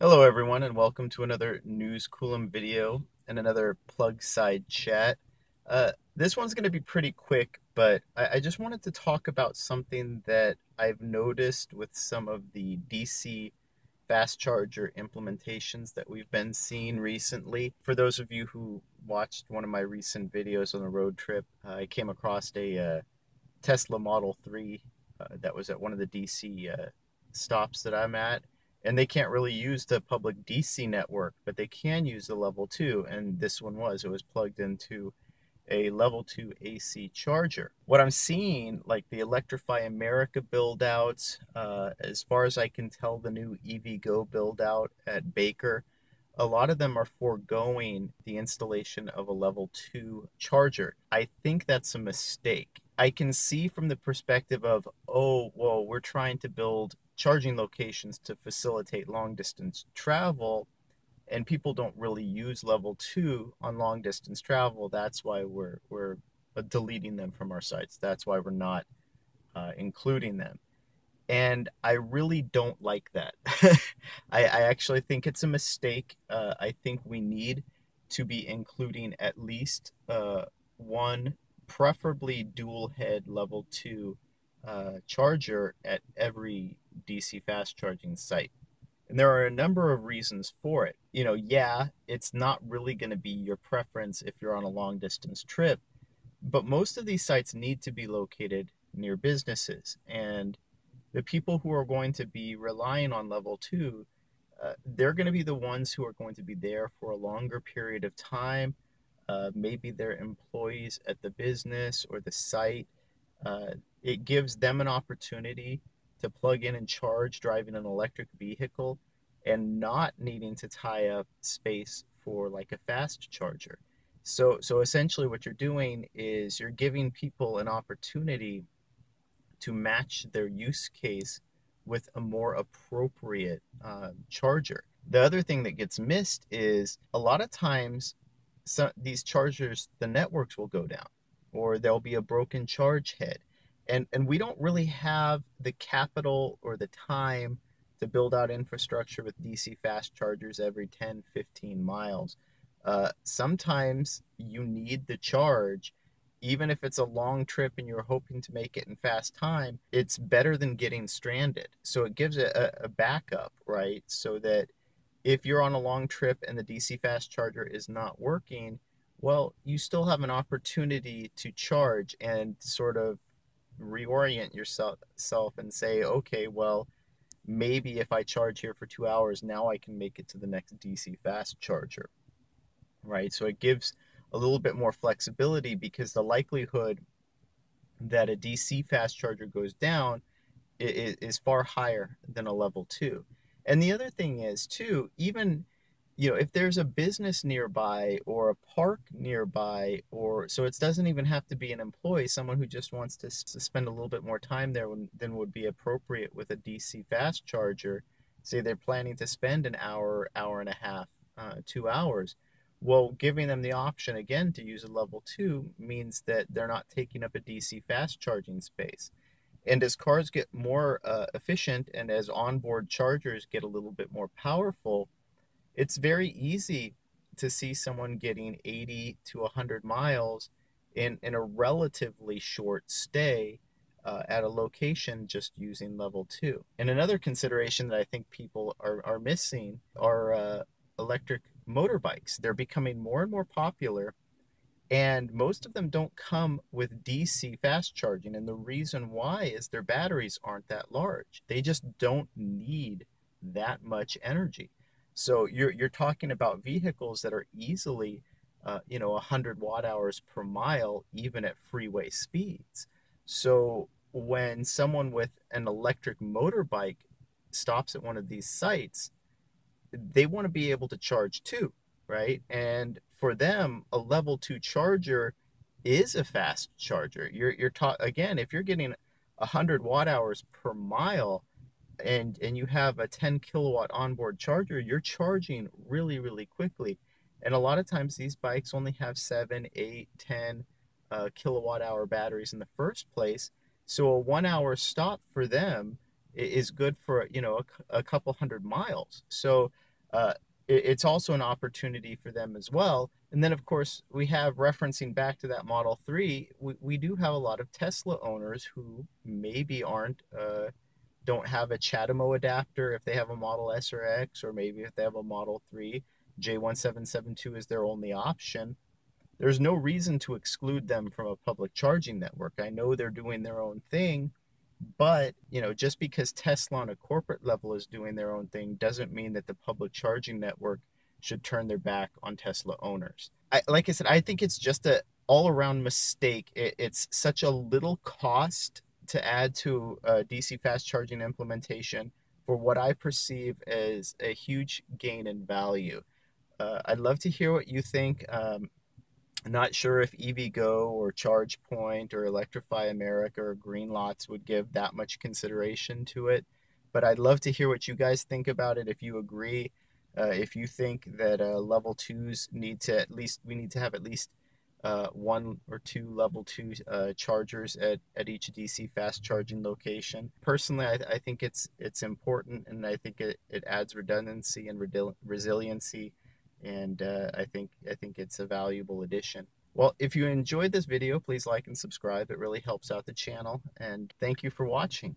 Hello everyone and welcome to another News Coolum video and another plug side chat. This one's going to be pretty quick, but I just wanted to talk about something that I've noticed with some of the DC fast charger implementations that we've been seeing recently. For those of you who watched one of my recent videos on a road trip, I came across a Tesla Model 3 that was at one of the DC stops that I'm at, and they can't really use the public DC network, but they can use the level 2, and this one it was plugged into a level 2 AC charger. What I'm seeing, like the Electrify America build outs, as far as I can tell, the new EVgo build out at Baker, a lot of them are foregoing the installation of a level 2 charger. I think that's a mistake. I can see from the perspective of, oh, well, we're trying to build charging locations to facilitate long distance travel, and people don't really use level 2 on long distance travel. That's why we're deleting them from our sites. That's why we're not including them. And I really don't like that. I actually think it's a mistake. I think we need to be including at least one, preferably dual head level 2 charger at every DC fast charging site. And there are a number of reasons for it. Yeah, it's not really going to be your preference if you're on a long distance trip, but most of these sites need to be located near businesses. And the people who are going to be relying on level 2, they're going to be the ones who are going to be there for a longer period of time. Maybe they're employees at the business or the site. It gives them an opportunity to plug in and charge driving an electric vehicle and not needing to tie up space for like a fast charger. So essentially what you're doing is you're giving people an opportunity to match their use case with a more appropriate charger. The other thing that gets missed is a lot of times these chargers, the networks will go down, or there'll be a broken charge head. And we don't really have the capital or the time to build out infrastructure with DC fast chargers every 10, 15 miles. Sometimes you need the charge, even if it's a long trip and you're hoping to make it in fast time. It's better than getting stranded. So it gives a backup, right? So that if you're on a long trip and the DC fast charger is not working, well, you still have an opportunity to charge and sort of reorient yourself and say, okay, well, maybe if I charge here for 2 hours, now I can make it to the next DC fast charger, right? So it gives a little bit more flexibility, because the likelihood that a DC fast charger goes down is far higher than a level 2. And the other thing is too, even if there's a business nearby or a park nearby, or so it doesn't even have to be an employee, someone who just wants to spend a little bit more time there than would be appropriate with a DC fast charger. Say they're planning to spend an hour, hour and a half, 2 hours. Well, giving them the option again to use a level 2 means that they're not taking up a DC fast charging space. And as cars get more efficient, and as onboard chargers get a little bit more powerful, it's very easy to see someone getting 80 to 100 miles in a relatively short stay at a location just using level 2. And another consideration that I think people are missing are electric motorbikes. They're becoming more and more popular, and most of them don't come with DC fast charging. And the reason why is their batteries aren't that large. They just don't need that much energy. So you're talking about vehicles that are easily 100 watt hours per mile, even at freeway speeds. So when someone with an electric motorbike stops at one of these sites, they want to be able to charge too, right? And for them, a level 2 charger is a fast charger. Again, if you're getting 100 watt hours per mile, and you have a 10 kilowatt onboard charger, you're charging really, really quickly. And a lot of times these bikes only have 7, 8, 10 kilowatt hour batteries in the first place. So a 1 hour stop for them is good for a couple hundred miles. So uh, it's also an opportunity for them as well. And then, of course, we have, referencing back to that Model 3, we do have a lot of Tesla owners who maybe don't have a CHAdeMO adapter if they have a Model S or X, or maybe if they have a Model 3, J1772 is their only option. There's no reason to exclude them from a public charging network. I know they're doing their own thing, but just because Tesla on a corporate level is doing their own thing doesn't mean that the public charging network should turn their back on Tesla owners. Like I said, I think it's just a all around mistake. It's such a little cost to add to a DC fast charging implementation for what I perceive as a huge gain in value. I'd love to hear what you think. Not sure if EVgo or ChargePoint or Electrify America or Greenlots would give that much consideration to it, but I'd love to hear what you guys think about it. If you agree, if you think that level twos we need to have at least one or two level two chargers at each DC fast charging location. Personally, I think it's important, and I think it adds redundancy and resiliency, and I think it's a valuable addition. Well, if you enjoyed this video, please like and subscribe. It really helps out the channel, and thank you for watching.